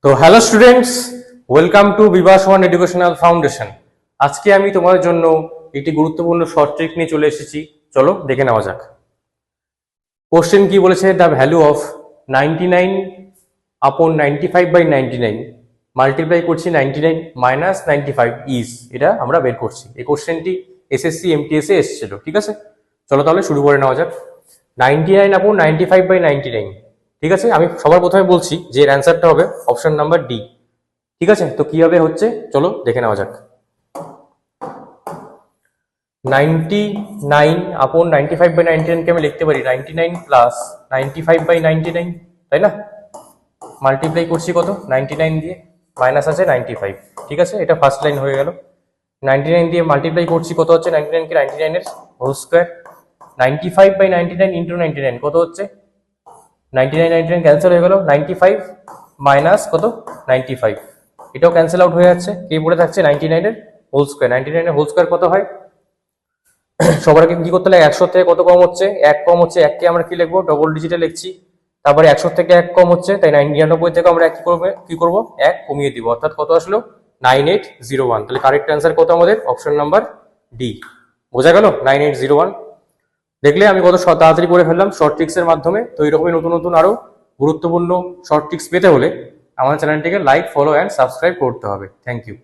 তো hello students, welcome to Bibhas one educational foundation. আজকে আমি তোমাদের জন্য একটি গুরুত্বপূর্ণ শর্ট ট্রিক নিয়ে চলে এসেছি। চলো দেখে নেওয়া যাক। কোশ্চেন কি বলেছে, দ্য ভ্যালু অফ 99 আপন 95/99 মাল্টিপ্লাই করছি 99 মাইনাস 95 ইজ, এটা আমরা বের করছি। এই কোশ্চেনটি এসএসসি এমটিএস এ এসেছিল, ঠিক আছে। চলো তাহলে শুরু করে নেওয়া যাক। 99 আপন 95/99, ঠিক আছে। আমি সবার প্রথমে বলছি যে এর অ্যান্সারটা হবে অপশন নাম্বার ডি, ঠিক আছে। তো কিভাবে হচ্ছে চলো দেখে নেওয়া যাক। 99 আপন 95/99 কে আমি লিখতে পারি 99 প্লাস 95/99, তাই না। মাল্টিপ্লাই করছি কত 99 দিয়ে, মাইনাস আছে 95, ঠিক আছে। এটা ফার্স্ট লাইন হয়ে গেল। 99 দিয়ে মাল্টিপ্লাই করছি কত হচ্ছে 99 কে 99 এর হোল স্কয়ার। 95/99 ইন্টু 99 কত হচ্ছে 99 ক্যান্সেল হয়ে গেল। 95 মাইনাস কত 95, এটাও ক্যান্সেল আউট হয়ে যাচ্ছে। কে পড়ে থাকছে 99 এর হোল স্কয়ার। 99 এর হোল স্কয়ার কত হয়, সবার আগে কি করতে লাগে 100 থেকে কত কম হচ্ছে 1 কম হচ্ছে, 1 কে আমরা কি লিখবো ডবল ডিজিটে লিখছি। তারপরে 100 থেকে 1 কম হচ্ছে, তাই 99 থেকে আমরা কি করবো 1 কমিয়ে দিব, অর্থাৎ কত আসলো 9801। তাহলে কারেক্ট অ্যান্সার কত আমাদের অপশন নাম্বার ডি। বোঝা গেল 9801। দেখলে আমি কত তাড়াতাড়ি করে ফেললাম শর্ট ট্রিক্স এর মাধ্যমে। তো এরকমই নতুন নতুন আরো গুরুত্বপূর্ণ শর্ট ট্রিক্স পেতে হলে আমার চ্যানেলটিকে লাইক, ফলো অ্যান্ড সাবস্ক্রাইব করতে হবে। Thank you.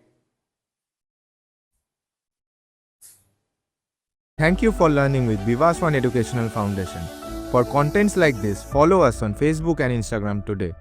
Thank you for learning with Vivas One Educational Foundation. For contents like this, follow us on Facebook and Instagram today.